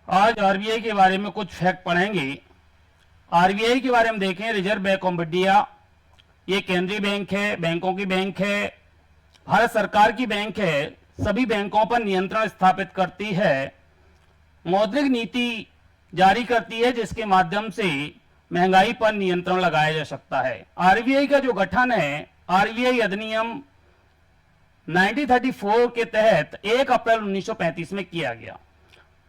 आज आरबीआई के बारे में कुछ फैक्ट पढ़ेंगे। आरबीआई के बारे में देखें, रिजर्व बैंक ऑफ इंडिया ये केंद्रीय बैंक है, बैंकों की बैंक है, भारत सरकार की बैंक है, सभी बैंकों पर नियंत्रण स्थापित करती है, मौद्रिक नीति जारी करती है जिसके माध्यम से महंगाई पर नियंत्रण लगाया जा सकता है। आरबीआई का जो गठन है, आरबीआई अधिनियम 1934 के तहत 1 अप्रैल 1935 में किया गया।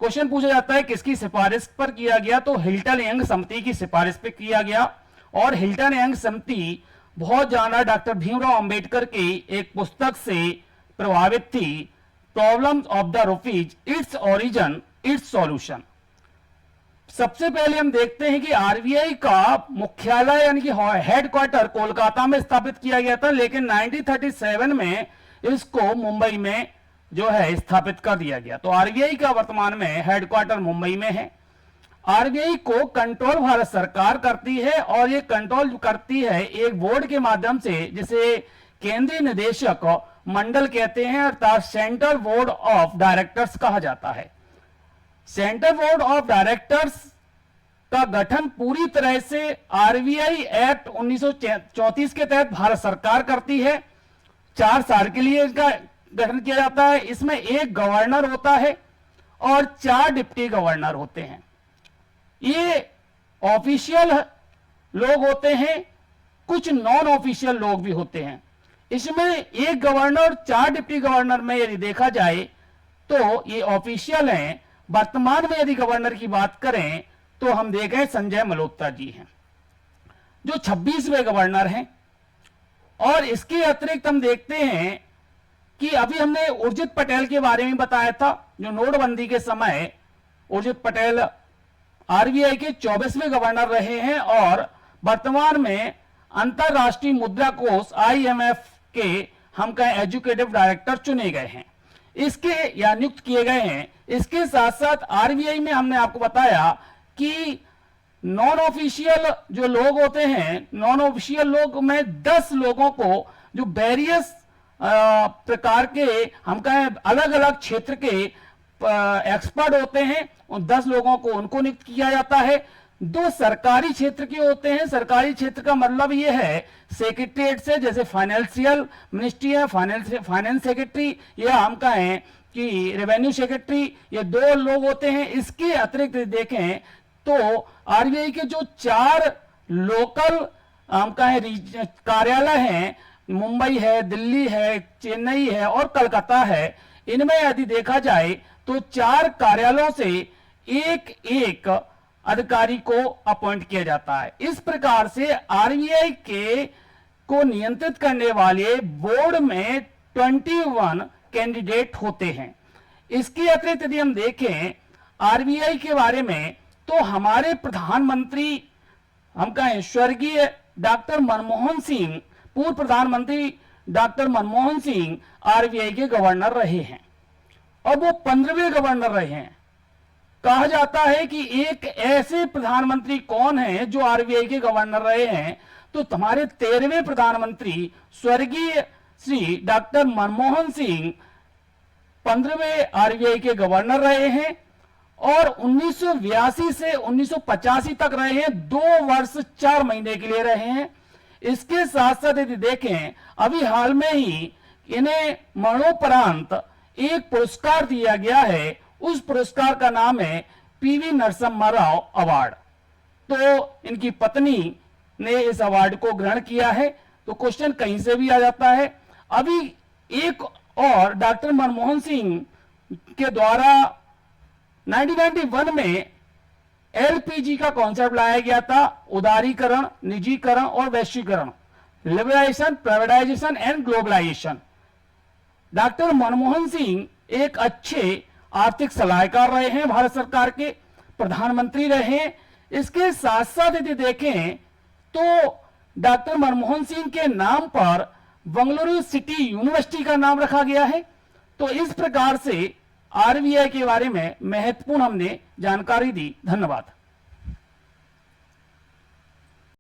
क्वेश्चन पूछा जाता है किसकी सिफारिश पर किया गया, तो हिल्टन यंग समिति की सिफारिश पर किया गया। और हिल्टन यंग समिति बहुत जाना डॉक्टर भीमराव अंबेडकर की एक पुस्तक से प्रभावित थी, problems of the rupees, its origin it's solution. सबसे पहले हम देखते हैं कि आरबीआई का मुख्यालय यानी कि हेडक्वार्टर कोलकाता में स्थापित किया गया था, लेकिन 1937 में इसको मुंबई में जो है स्थापित कर दिया गया। तो आरबीआई का वर्तमान में हेडक्वार्टर मुंबई में है। आरबीआई को कंट्रोल भारत सरकार करती है और ये कंट्रोल करती है एक बोर्ड के माध्यम से जिसे केंद्रीय निदेशक मंडल कहते हैं, अर्थात सेंट्रल बोर्ड ऑफ डायरेक्टर्स कहा जाता है। सेंट्रल बोर्ड ऑफ डायरेक्टर्स का गठन पूरी तरह से आरबीआई एक्ट 1934 के तहत भारत सरकार करती है। 4 साल के लिए इसका गठन किया जाता है। इसमें एक गवर्नर होता है और 4 डिप्टी गवर्नर होते हैं। ये ऑफिशियल लोग होते हैं, कुछ नॉन ऑफिशियल लोग भी होते हैं। इसमें एक गवर्नर और 4 डिप्टी गवर्नर में यदि देखा जाए तो ये ऑफिशियल हैं। वर्तमान में यदि गवर्नर की बात करें तो हम देखें संजय मल्होत्रा जी हैं जो 26वें गवर्नर हैं। और इसके अतिरिक्त हम देखते हैं कि अभी हमने उर्जित पटेल के बारे में बताया था, जो नोटबंदी के समय उर्जित पटेल आरबीआई के 24वें गवर्नर रहे हैं और वर्तमान में अंतरराष्ट्रीय मुद्रा कोष आईएमएफ के हम कहें एजुकेटिव डायरेक्टर चुने गए हैं, इसके या नियुक्त किए गए हैं। इसके साथ साथ आरबीआई में हमने आपको बताया कि नॉन ऑफिशियल जो लोग होते हैं, नॉन ऑफिशियल लोग में 10 लोगों को जो वेरियस प्रकार के हम कहें अलग अलग क्षेत्र के एक्सपर्ट होते हैं, उन 10 लोगों को उनको नियुक्त किया जाता है। 2 सरकारी क्षेत्र के होते हैं। सरकारी क्षेत्र का मतलब ये है सेक्रेटरीट से, जैसे फाइनेंशियल मिनिस्ट्री है, फाइनेंस सेक्रेटरी, या हम कहें कि रेवेन्यू सेक्रेटरी, ये 2 लोग होते हैं। इसके अतिरिक्त देखें तो आरबीआई के जो 4 लोकल हम कहें कार्यालय हैं, मुंबई है, दिल्ली है, चेन्नई है और कलकत्ता है, इनमें यदि देखा जाए तो 4 कार्यालयों से एक अधिकारी को अपॉइंट किया जाता है। इस प्रकार से आरबीआई के को नियंत्रित करने वाले बोर्ड में 21 कैंडिडेट होते हैं। इसके अतिरिक्त यदि हम देखें आरबीआई के बारे में तो हमारे प्रधानमंत्री हम कहें स्वर्गीय डॉक्टर मनमोहन सिंह, पूर्व प्रधानमंत्री डॉक्टर मनमोहन सिंह आरबीआई के गवर्नर रहे हैं और वो 15वें गवर्नर रहे हैं। कहा जाता है कि एक ऐसे प्रधानमंत्री कौन है जो आरबीआई के गवर्नर रहे हैं, तो हमारे 13वें प्रधानमंत्री स्वर्गीय श्री डॉक्टर मनमोहन सिंह 15वें आरबीआई के गवर्नर रहे हैं और 1982 से 1985 तक रहे हैं। 2 वर्ष 4 महीने के लिए रहे हैं। इसके साथ साथ यदि देखें अभी हाल में ही इन्हें मरणोपरांत एक पुरस्कार दिया गया है। उस पुरस्कार का नाम है पीवी नरसिम्हा राव अवार्ड। तो इनकी पत्नी ने इस अवार्ड को ग्रहण किया है। तो क्वेश्चन कहीं से भी आ जाता है। अभी एक और डॉक्टर मनमोहन सिंह के द्वारा 1991 में एलपीजी का कॉन्सेप्ट लाया गया था, उदारीकरण, निजीकरण और वैश्वीकरण, liberalisation, privatisation and globalisation. Doctor Manmohan Singh एक अच्छे आर्थिक सलाहकार रहे हैं, भारत सरकार के प्रधानमंत्री रहे हैं। इसके साथ साथ यदि देखें तो डॉक्टर मनमोहन सिंह के नाम पर बंगलुरु सिटी यूनिवर्सिटी का नाम रखा गया है। तो इस प्रकार से आरबीआई के बारे में महत्वपूर्ण हमने जानकारी दी। धन्यवाद।